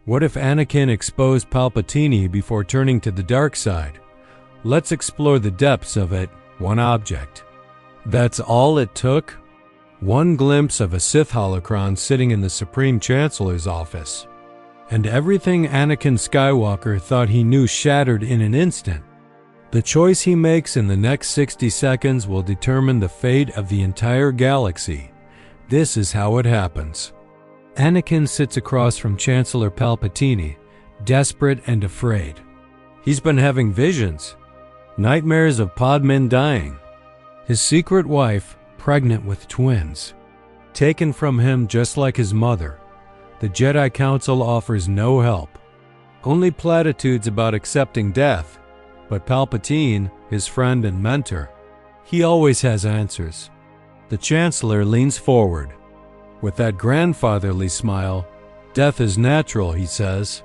What if Anakin exposed Palpatine before turning to the dark side? Let's explore the depths of it, one object. That's all it took? One glimpse of a Sith holocron sitting in the Supreme Chancellor's office. And everything Anakin Skywalker thought he knew shattered in an instant. The choice he makes in the next 60 seconds will determine the fate of the entire galaxy. This is how it happens. Anakin sits across from Chancellor Palpatine, desperate and afraid. He's been having visions, nightmares of Padme dying, his secret wife pregnant with twins, taken from him just like his mother. The Jedi Council offers no help, only platitudes about accepting death. But Palpatine, his friend and mentor, he always has answers. The Chancellor leans forward. With that grandfatherly smile, death is natural, he says.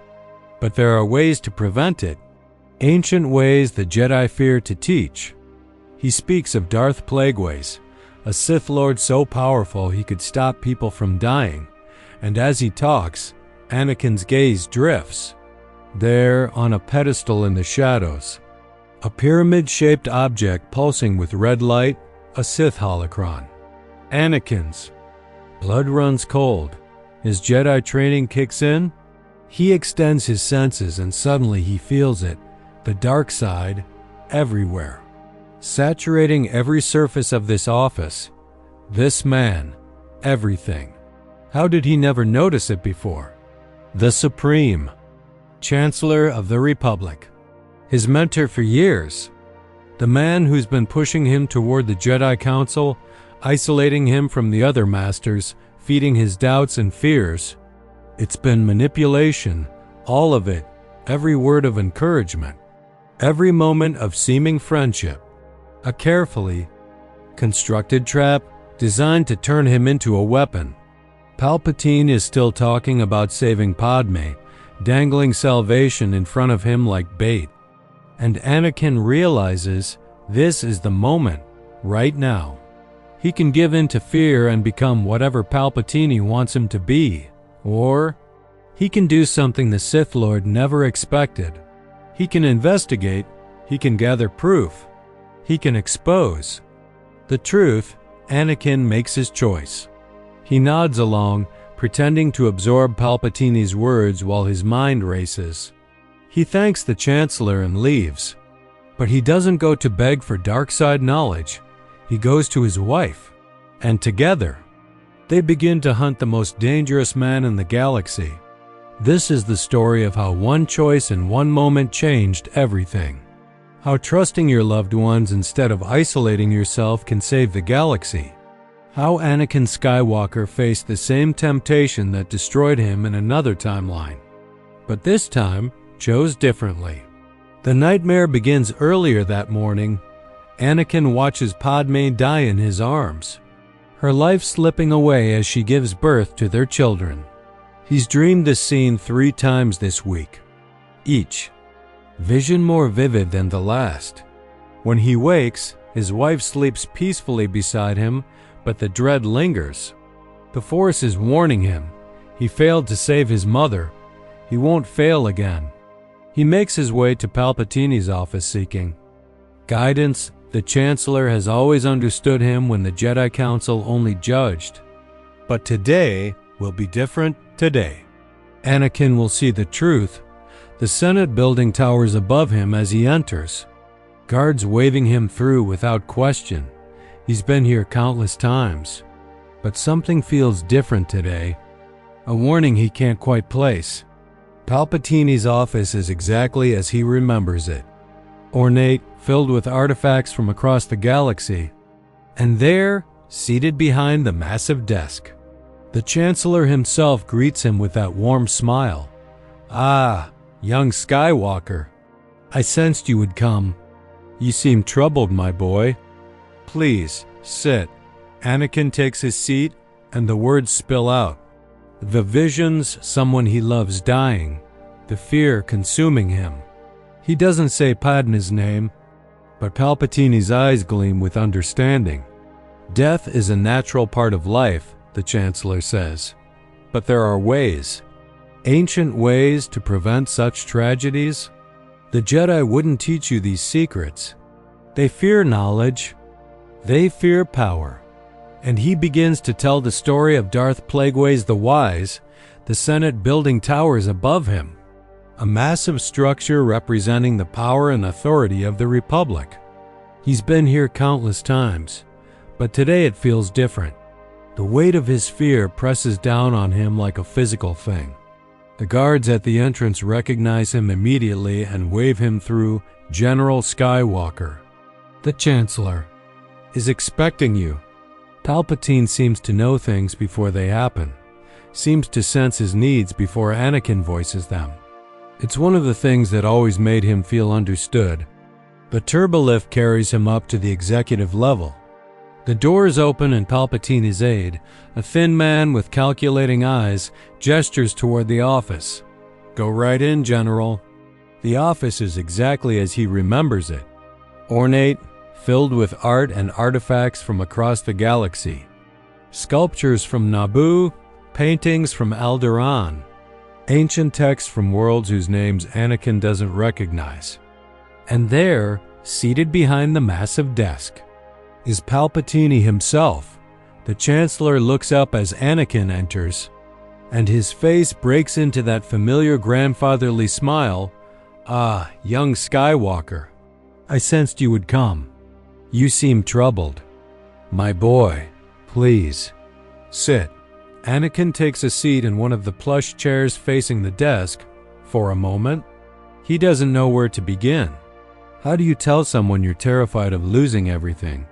But there are ways to prevent it. Ancient ways the Jedi fear to teach. He speaks of Darth Plagueis, a Sith Lord so powerful he could stop people from dying. And as he talks, Anakin's gaze drifts. There, on a pedestal in the shadows, a pyramid-shaped object pulsing with red light, a Sith holocron. Anakin's. Blood runs cold. His Jedi training kicks in. He extends his senses and suddenly he feels it, the dark side, everywhere. Saturating every surface of this office, this man, everything. How did he never notice it before? The Supreme Chancellor of the Republic. His mentor for years, the man who's been pushing him toward the Jedi Council, isolating him from the other masters, feeding his doubts and fears. It's been manipulation, all of it, every word of encouragement, every moment of seeming friendship. A carefully constructed trap designed to turn him into a weapon. Palpatine is still talking about saving Padme, dangling salvation in front of him like bait. And Anakin realizes this is the moment, right now. He can give in to fear and become whatever Palpatine wants him to be. Or he can do something the Sith Lord never expected. He can investigate, he can gather proof, he can expose. The truth, Anakin makes his choice. He nods along, pretending to absorb Palpatine's words while his mind races. He thanks the Chancellor and leaves. But he doesn't go to beg for dark side knowledge. He goes to his wife. And together, they begin to hunt the most dangerous man in the galaxy. This is the story of how one choice in one moment changed everything. How trusting your loved ones instead of isolating yourself can save the galaxy. How Anakin Skywalker faced the same temptation that destroyed him in another timeline. But this time, chose differently. The nightmare begins earlier that morning. Anakin watches Padme die in his arms, her life slipping away as she gives birth to their children. He's dreamed this scene 3 times this week, each vision more vivid than the last. When he wakes, his wife sleeps peacefully beside him, but the dread lingers. The Force is warning him. He failed to save his mother. He won't fail again. He makes his way to Palpatine's office seeking guidance. The Chancellor has always understood him when the Jedi Council only judged. But today will be different today. Anakin will see the truth. The Senate building towers above him as he enters, guards waving him through without question. He's been here countless times. But something feels different today, a warning he can't quite place. Palpatine's office is exactly as he remembers it. Ornate, filled with artifacts from across the galaxy. And there, seated behind the massive desk, the Chancellor himself greets him with that warm smile. "Ah, young Skywalker. I sensed you would come. You seem troubled, my boy. Please, sit." Anakin takes his seat, and the words spill out. The visions, someone he loves dying, the fear consuming him. He doesn't say Padme's name, but Palpatine's eyes gleam with understanding. Death is a natural part of life, the Chancellor says. But there are ways. Ancient ways to prevent such tragedies? The Jedi wouldn't teach you these secrets. They fear knowledge. They fear power. And he begins to tell the story of Darth Plagueis the Wise, the Senate building towers above him, a massive structure representing the power and authority of the Republic. He's been here countless times, but today it feels different. The weight of his fear presses down on him like a physical thing. The guards at the entrance recognize him immediately and wave him through. General Skywalker, the Chancellor, is expecting you. Palpatine seems to know things before they happen, seems to sense his needs before Anakin voices them. It's one of the things that always made him feel understood. The turbolift carries him up to the executive level. The doors open and Palpatine's aide, a thin man with calculating eyes, gestures toward the office. Go right in, General. The office is exactly as he remembers it. Ornate, filled with art and artifacts from across the galaxy. Sculptures from Naboo, paintings from Alderaan, ancient texts from worlds whose names Anakin doesn't recognize. And there, seated behind the massive desk, is Palpatine himself. The Chancellor looks up as Anakin enters, and his face breaks into that familiar grandfatherly smile. Ah, young Skywalker, I sensed you would come. You seem troubled. My boy, please, sit. Anakin takes a seat in one of the plush chairs facing the desk. For a moment, he doesn't know where to begin. How do you tell someone you're terrified of losing everything?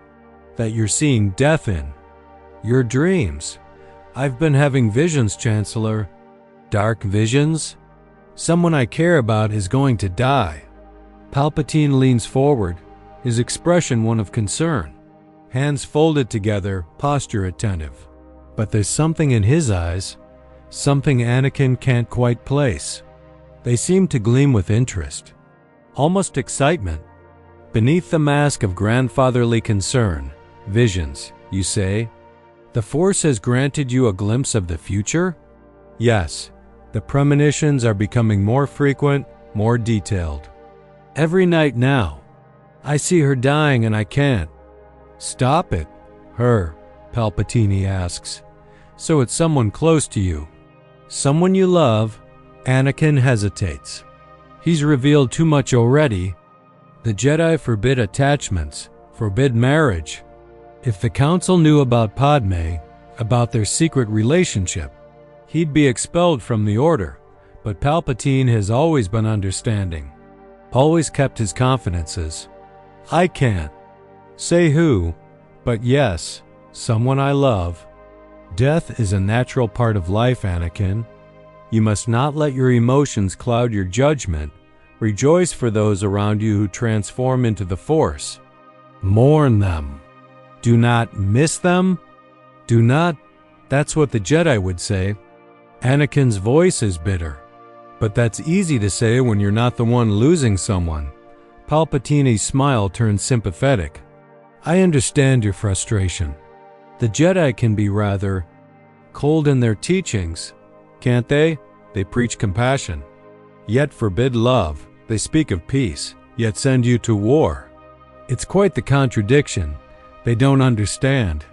That you're seeing death in your dreams? I've been having visions, Chancellor. Dark visions? Someone I care about is going to die. Palpatine leans forward, his expression one of concern. Hands folded together, posture attentive. But there's something in his eyes, something Anakin can't quite place. They seem to gleam with interest, almost excitement. Beneath the mask of grandfatherly concern, visions, you say? The Force has granted you a glimpse of the future? Yes, the premonitions are becoming more frequent, more detailed. Every night now, I see her dying and I can't. Stop it. Her, Palpatine asks. So it's someone close to you. Someone you love. Anakin hesitates. He's revealed too much already. The Jedi forbid attachments, forbid marriage. If the Council knew about Padme, about their secret relationship, he'd be expelled from the Order. But Palpatine has always been understanding, always kept his confidences. I can't say who, but yes, someone I love. Death is a natural part of life, Anakin. You must not let your emotions cloud your judgment. Rejoice for those around you who transform into the Force. Mourn them. Do not miss them. Do not. That's what the Jedi would say. Anakin's voice is bitter. But that's easy to say when you're not the one losing someone. Palpatine's smile turns sympathetic. I understand your frustration. The Jedi can be rather cold in their teachings, can't they? They preach compassion, yet forbid love. They speak of peace, yet send you to war. It's quite the contradiction. They don't understand.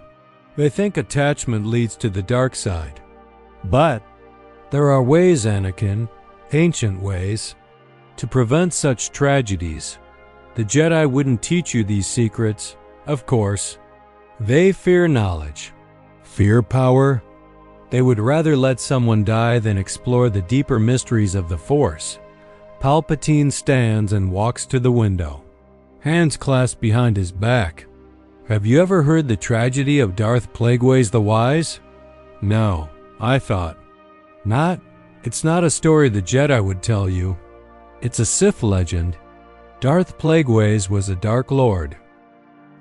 They think attachment leads to the dark side. But there are ways, Anakin, ancient ways, to prevent such tragedies. The Jedi wouldn't teach you these secrets, of course. They fear knowledge. Fear power? They would rather let someone die than explore the deeper mysteries of the Force. Palpatine stands and walks to the window, hands clasped behind his back. Have you ever heard the tragedy of Darth Plagueis the Wise? No, I thought. Not? It's not a story the Jedi would tell you. It's a Sith legend. Darth Plagueis was a Dark Lord.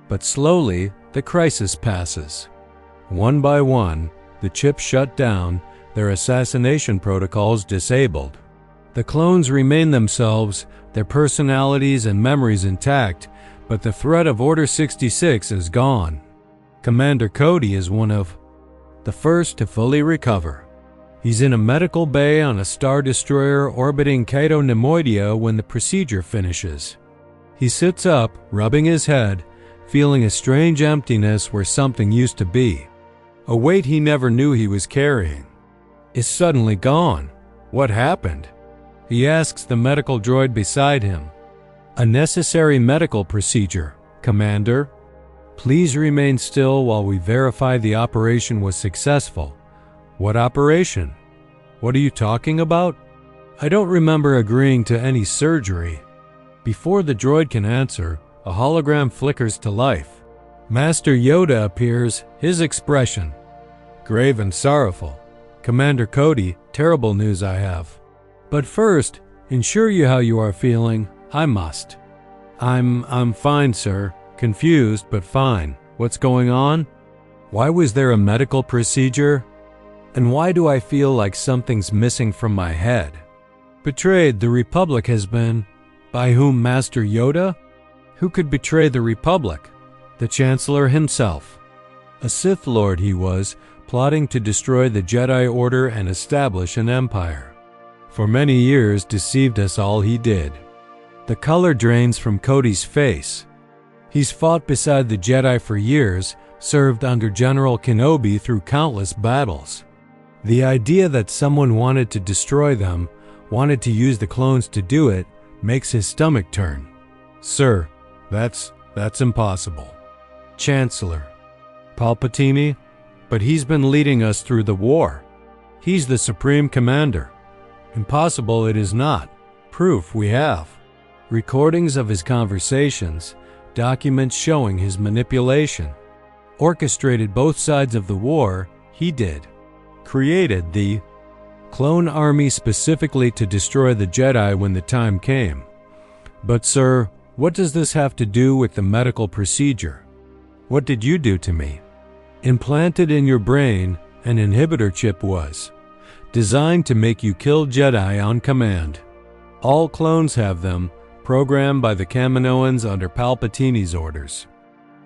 But slowly, the crisis passes. One by one, the chips shut down, their assassination protocols disabled. The clones remain themselves, their personalities and memories intact, but the threat of Order 66 is gone. Commander Cody is one of the first to fully recover. He's in a medical bay on a Star Destroyer orbiting Cato Nemoidia when the procedure finishes. He sits up, rubbing his head, feeling a strange emptiness where something used to be. A weight he never knew he was carrying is suddenly gone. What happened? He asks the medical droid beside him. A necessary medical procedure, Commander. Please remain still while we verify the operation was successful. What operation? What are you talking about? I don't remember agreeing to any surgery. Before the droid can answer, a hologram flickers to life. Master Yoda appears, his expression grave and sorrowful. Commander Cody, terrible news I have. But first, ensure you how you are feeling. I must. I'm fine, sir. Confused, but fine. What's going on? Why was there a medical procedure? And why do I feel like something's missing from my head? Betrayed the Republic has been. By whom, Master Yoda? Who could betray the Republic? The Chancellor himself. A Sith Lord he was, plotting to destroy the Jedi Order and establish an empire. For many years deceived us all he did. The color drains from Cody's face. He's fought beside the Jedi for years, served under General Kenobi through countless battles. The idea that someone wanted to destroy them, wanted to use the clones to do it, makes his stomach turn. Sir, that's impossible. Chancellor. Palpatine? But he's been leading us through the war. He's the Supreme Commander. Impossible it is not. Proof we have. Recordings of his conversations, documents showing his manipulation. Orchestrated both sides of the war, he did. Created the clone army specifically to destroy the Jedi when the time came. But sir, what does this have to do with the medical procedure? What did you do to me? Implanted in your brain, an inhibitor chip was designed to make you kill Jedi on command. All clones have them, programmed by the Kaminoans under Palpatine's orders.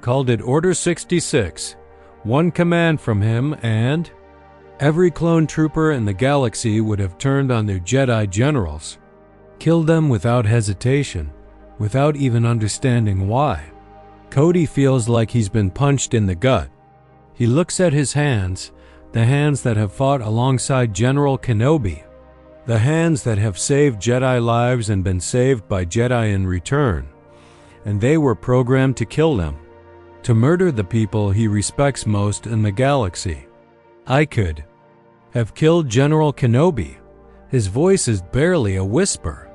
Called it Order 66, one command from him and every clone trooper in the galaxy would have turned on their Jedi generals, killed them without hesitation, without even understanding why. Cody feels like he's been punched in the gut. He looks at his hands, the hands that have fought alongside General Kenobi, the hands that have saved Jedi lives and been saved by Jedi in return, and they were programmed to kill them, to murder the people he respects most in the galaxy. I could have killed General Kenobi. His voice is barely a whisper,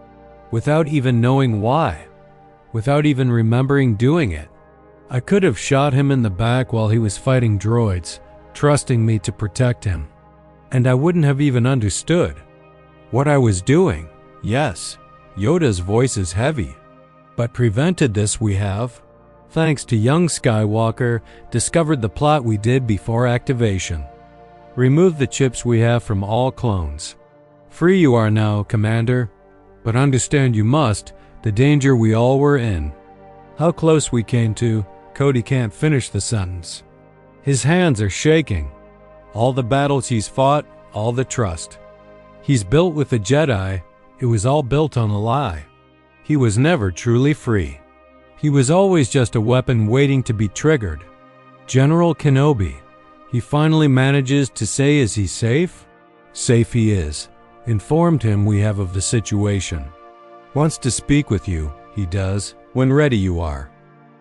without even knowing why, without even remembering doing it. I could have shot him in the back while he was fighting droids, trusting me to protect him. And I wouldn't have even understood what I was doing. Yes, Yoda's voice is heavy. But prevented this we have, thanks to young Skywalker, discovered the plot we did before activation. Remove the chips we have from all clones. Free you are now, Commander, but understand you must the danger we all were in. How close we came to, Cody can't finish the sentence. His hands are shaking. All the battles he's fought, all the trust he's built with the Jedi, it was all built on a lie. He was never truly free. He was always just a weapon waiting to be triggered. General Kenobi, he finally manages to say, is he safe? Safe he is. Informed him we have of the situation. Wants to speak with you, he does, when ready you are.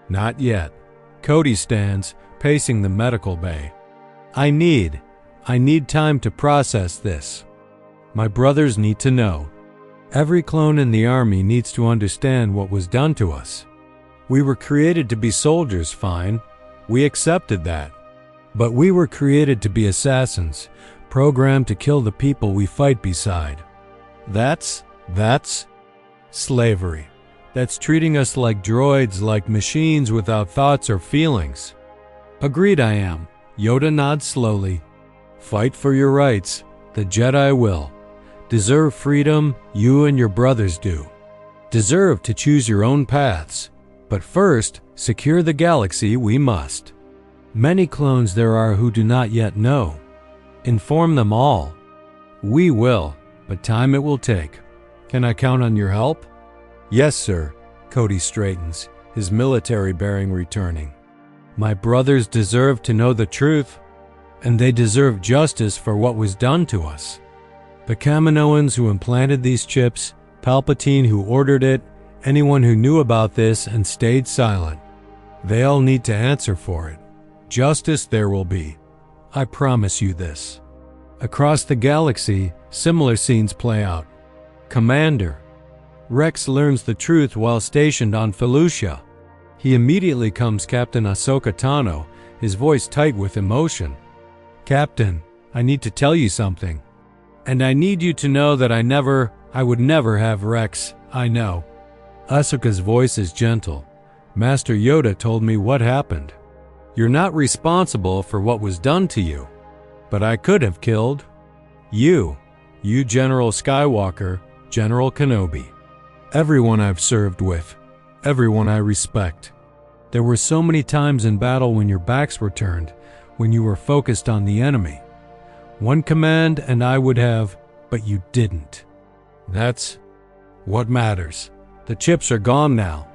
Not yet. Cody stands, pacing the medical bay. I need time to process this. My brothers need to know. Every clone in the army needs to understand what was done to us. We were created to be soldiers, fine. We accepted that. But we were created to be assassins, programmed to kill the people we fight beside. That's slavery. That's treating us like droids, like machines without thoughts or feelings. Agreed I am. Yoda nods slowly. Fight for your rights. The Jedi will. Deserve freedom, you and your brothers do. Deserve to choose your own paths. But first, secure the galaxy we must. Many clones there are who do not yet know. Inform them all. We will, but time it will take. Can I count on your help? Yes, sir. Cody straightens, his military bearing returning. My brothers deserve to know the truth, and they deserve justice for what was done to us. The Kaminoans who implanted these chips, Palpatine who ordered it, anyone who knew about this and stayed silent. They all need to answer for it. Justice there will be. I promise you this. Across the galaxy, similar scenes play out. Commander. Rex learns the truth while stationed on Felucia. He immediately comes Captain Ahsoka Tano, his voice tight with emotion. Captain, I need to tell you something. And I need you to know that I would never have Rex, I know. Ahsoka's voice is gentle. Master Yoda told me what happened. You're not responsible for what was done to you. But I could have killed you. You, General Skywalker, General Kenobi. Everyone I've served with. Everyone I respect. There were so many times in battle when your backs were turned, when you were focused on the enemy. One command and I would have, but you didn't. That's what matters. The chips are gone now.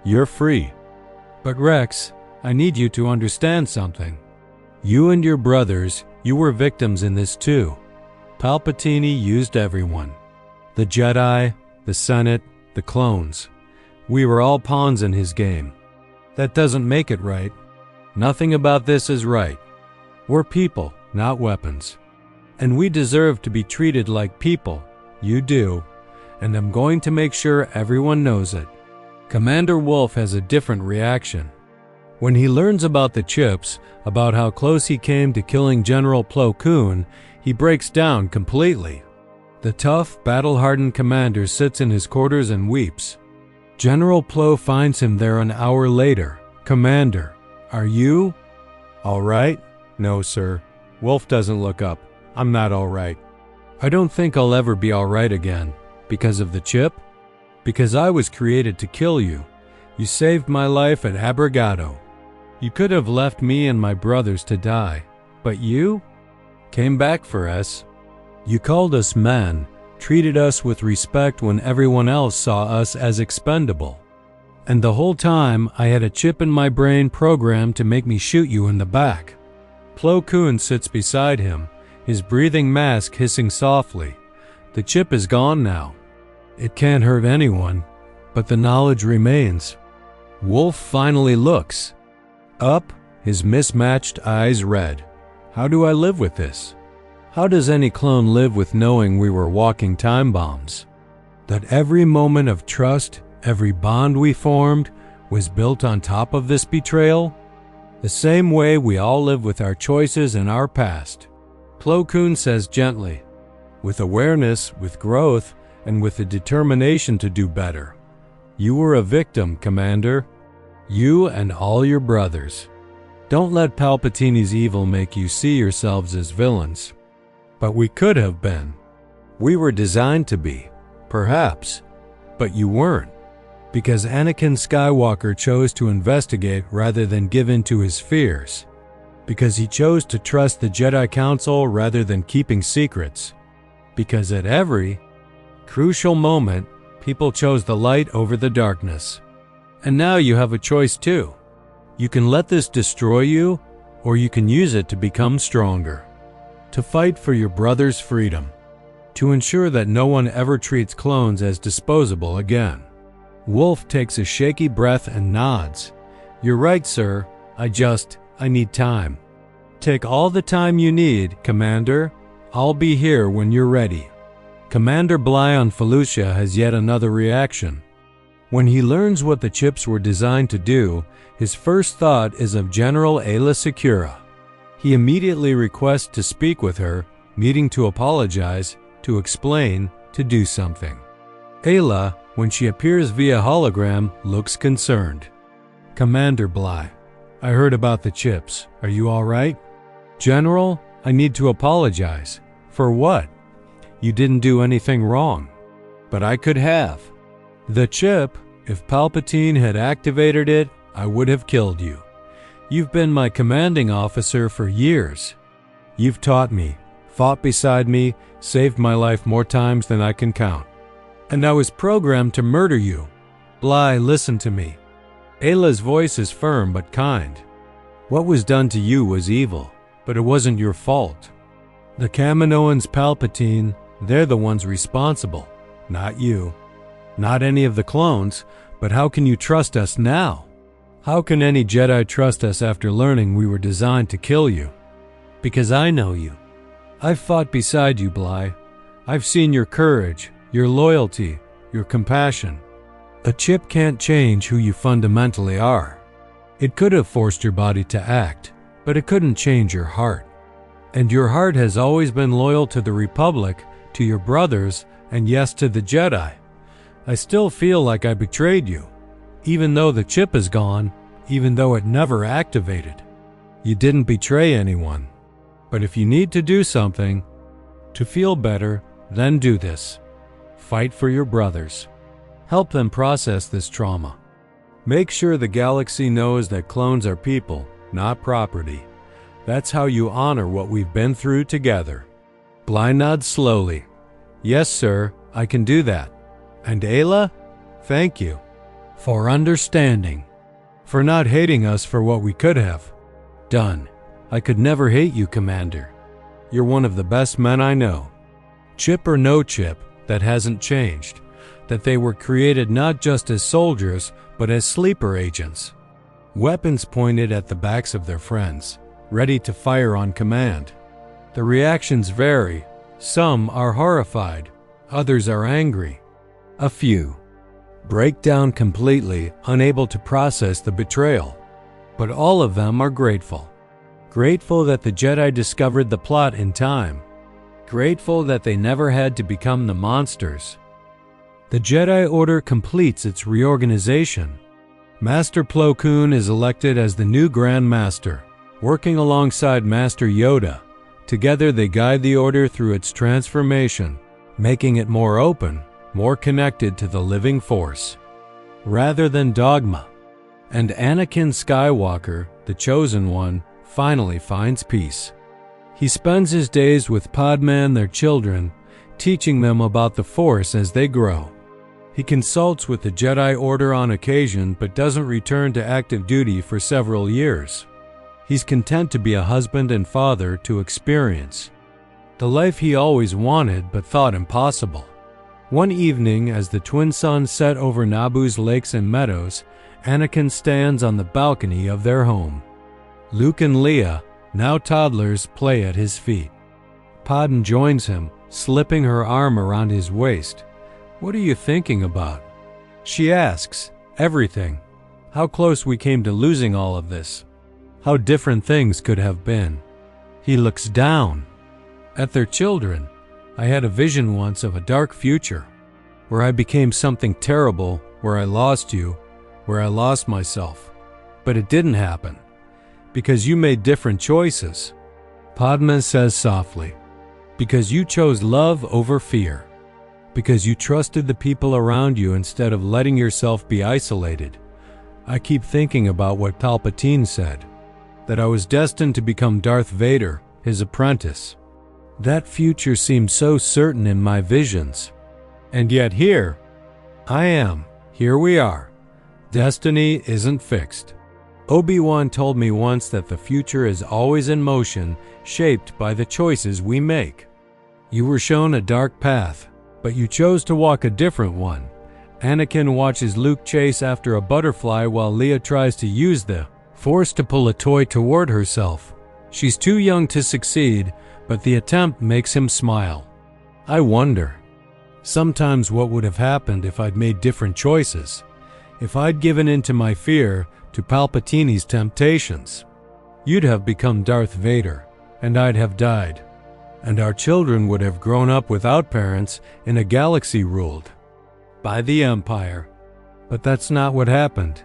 You're free. But Rex, I need you to understand something. You and your brothers, you were victims in this too. Palpatine used everyone. The Jedi, the Senate, the clones. We were all pawns in his game. That doesn't make it right. Nothing about this is right. We're people, not weapons. And we deserve to be treated like people. You do. And I'm going to make sure everyone knows it. Commander Wolf has a different reaction. When he learns about the chips, about how close he came to killing General Plo Koon, he breaks down completely. The tough, battle-hardened commander sits in his quarters and weeps. General Plo finds him there an hour later. Commander, are you all right? No, sir. Wolf doesn't look up. I'm not all right. I don't think I'll ever be all right again. Because of the chip? Because I was created to kill you. You saved my life at Abrogado. You could have left me and my brothers to die. But you came back for us. You called us men, treated us with respect when everyone else saw us as expendable. And the whole time, I had a chip in my brain programmed to make me shoot you in the back. Plo Koon sits beside him, his breathing mask hissing softly. The chip is gone now. It can't hurt anyone, but the knowledge remains. Wolf finally looks up, his mismatched eyes red. How do I live with this? How does any clone live with knowing we were walking time bombs? That every moment of trust, every bond we formed, was built on top of this betrayal? The same way we all live with our choices and our past. Plo Koon says gently, with awareness, with growth, and with the determination to do better. You were a victim, Commander. You and all your brothers. Don't let Palpatine's evil make you see yourselves as villains. But we could have been. We were designed to be, perhaps, but you weren't. Because Anakin Skywalker chose to investigate rather than give in to his fears. Because he chose to trust the Jedi Council rather than keeping secrets. Because at every crucial moment, people chose the light over the darkness. And now you have a choice too. You can let this destroy you, or you can use it to become stronger. To fight for your brother's freedom. To ensure that no one ever treats clones as disposable again. Wolf takes a shaky breath and nods. You're right, sir. I need time. Take all the time you need, Commander. I'll be here when you're ready. Commander Bly on Felucia has yet another reaction. When he learns what the chips were designed to do, his first thought is of General Aayla Secura. He immediately requests to speak with her, needing to apologize, to explain, to do something. Aayla, when she appears via hologram, looks concerned. Commander Bly, I heard about the chips. Are you all right? General, I need to apologize. For what? You didn't do anything wrong. But I could have. The chip, if Palpatine had activated it, I would have killed you. You've been my commanding officer for years. You've taught me, fought beside me, saved my life more times than I can count. And I was programmed to murder you. Bly, listen to me. Ayla's voice is firm but kind. What was done to you was evil, but it wasn't your fault. The Kaminoans Palpatine, they're the ones responsible, not you. Not any of the clones, but how can you trust us now? How can any Jedi trust us after learning we were designed to kill you? Because I know you. I've fought beside you, Bly. I've seen your courage, your loyalty, your compassion. A chip can't change who you fundamentally are. It could have forced your body to act, but it couldn't change your heart. And your heart has always been loyal to the Republic, to your brothers, and yes, to the Jedi. I still feel like I betrayed you, even though the chip is gone, even though it never activated. You didn't betray anyone. But if you need to do something to feel better, then do this. Fight for your brothers. Help them process this trauma. Make sure the galaxy knows that clones are people, not property. That's how you honor what we've been through together. Bly nods slowly. Yes, sir, I can do that. And Ayla, thank you for understanding, for not hating us for what we could have done. I could never hate you, Commander. You're one of the best men I know. Chip or no chip, that hasn't changed. That they were created not just as soldiers, but as sleeper agents. Weapons pointed at the backs of their friends, ready to fire on command. The reactions vary. Some are horrified, others are angry. A few break down completely, unable to process the betrayal. But all of them are grateful. Grateful that the Jedi discovered the plot in time. Grateful that they never had to become the monsters. The Jedi Order completes its reorganization. Master Plo Koon is elected as the new Grand Master, working alongside Master Yoda. Together they guide the Order through its transformation, making it more open, more connected to the living Force, rather than dogma. And Anakin Skywalker, the Chosen One, finally finds peace. He spends his days with Padme and their children, teaching them about the Force as they grow. He consults with the Jedi Order on occasion but doesn't return to active duty for several years. He's content to be a husband and father to experience the life he always wanted but thought impossible. One evening, as the twin suns set over Naboo's lakes and meadows, Anakin stands on the balcony of their home. Luke and Leia, now toddlers, play at his feet. Padme joins him, slipping her arm around his waist. What are you thinking about? She asks. Everything. How close we came to losing all of this. How different things could have been. He looks down at their children. I had a vision once of a dark future, where I became something terrible, where I lost you, where I lost myself. But it didn't happen, because you made different choices. Padme says softly, because you chose love over fear, because you trusted the people around you instead of letting yourself be isolated. I keep thinking about what Palpatine said, that I was destined to become Darth Vader, his apprentice. That future seemed so certain in my visions. And yet here I am. Here we are. Destiny isn't fixed. Obi-Wan told me once that the future is always in motion, shaped by the choices we make. You were shown a dark path, but you chose to walk a different one. Anakin watches Luke chase after a butterfly while Leia tries to use the Force to pull a toy toward herself. She's too young to succeed, but the attempt makes him smile. I wonder sometimes what would have happened if I'd made different choices, if I'd given in to my fear, to Palpatine's temptations. You'd have become Darth Vader, and I'd have died, and our children would have grown up without parents in a galaxy ruled by the Empire. But that's not what happened.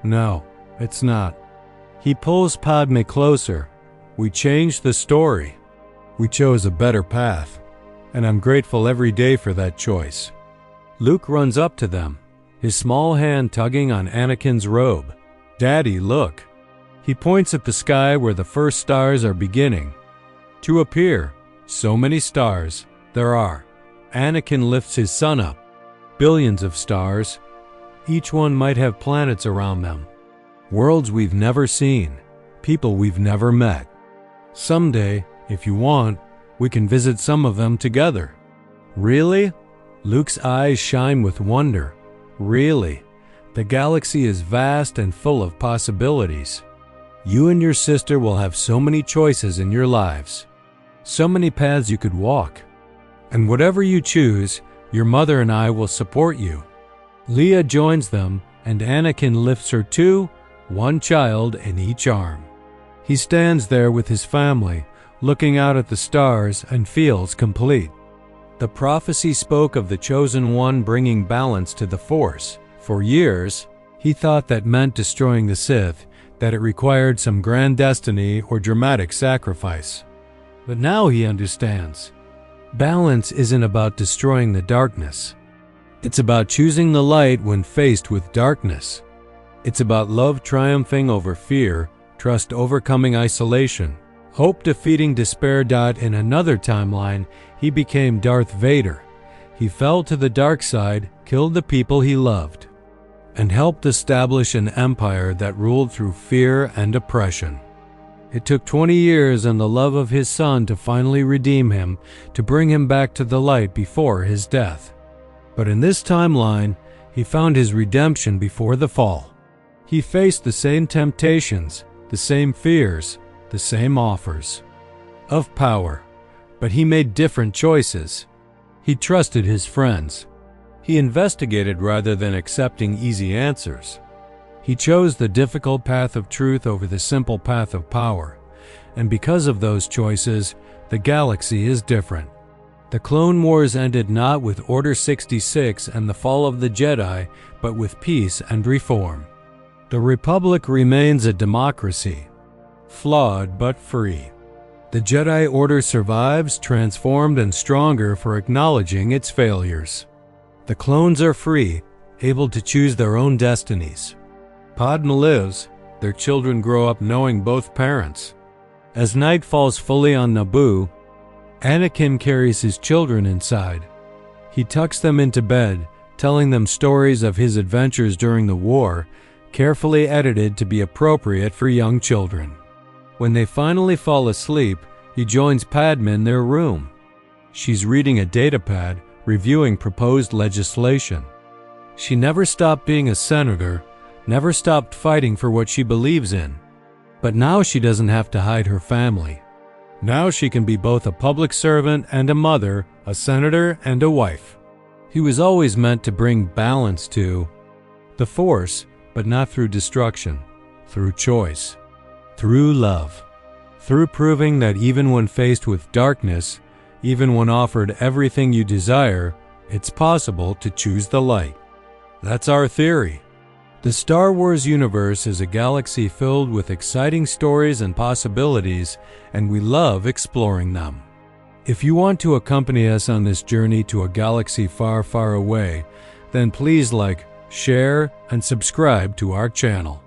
No, it's not. He pulls Padme closer. We changed the story. We chose a better path, and I'm grateful every day for that choice. Luke runs up to them, his small hand tugging on Anakin's robe. Daddy, look. He points at the sky where the first stars are beginning to appear, So many stars there are. Anakin lifts his sun up. Billions of stars. Each one might have planets around them. Worlds we've never seen. People we've never met. Someday, if you want, we can visit some of them together. Really? Luke's eyes shine with wonder. Really? The galaxy is vast and full of possibilities. You and your sister will have so many choices in your lives. So many paths you could walk. And whatever you choose, your mother and I will support you. Leia joins them, and Anakin lifts her too, one child in each arm. He stands there with his family, looking out at the stars, and feels complete. The prophecy spoke of the Chosen One bringing balance to the Force. For years, he thought that meant destroying the Sith, that it required some grand destiny or dramatic sacrifice. But now he understands. Balance isn't about destroying the darkness. It's about choosing the light when faced with darkness. It's about love triumphing over fear, trust overcoming isolation, hope defeating despair. In another timeline, he became Darth Vader. He fell to the dark side, killed the people he loved, and helped establish an empire that ruled through fear and oppression. It took 20 years and the love of his son to finally redeem him, to bring him back to the light before his death. But in this timeline, he found his redemption before the fall. He faced the same temptations, the same fears, the same offers of power, but he made different choices. He trusted his friends. He investigated rather than accepting easy answers. He chose the difficult path of truth over the simple path of power. And because of those choices, the galaxy is different. The Clone Wars ended not with Order 66 and the fall of the Jedi, but with peace and reform. The Republic remains a democracy, flawed but free. The Jedi Order survives, transformed and stronger for acknowledging its failures. The clones are free, able to choose their own destinies. Padme lives, their children grow up knowing both parents. As night falls fully on Naboo, Anakin carries his children inside. He tucks them into bed, telling them stories of his adventures during the war, carefully edited to be appropriate for young children. When they finally fall asleep, he joins Padme in their room. She's reading a datapad, reviewing proposed legislation. She never stopped being a senator, never stopped fighting for what she believes in. But now she doesn't have to hide her family. Now she can be both a public servant and a mother, a senator and a wife. He was always meant to bring balance to the Force, but not through destruction, through choice, through love, through proving that even when faced with darkness, even when offered everything you desire, it's possible to choose the light. That's our theory. The Star Wars universe is a galaxy filled with exciting stories and possibilities, and we love exploring them. If you want to accompany us on this journey to a galaxy far, far away, then please like, share, and subscribe to our channel.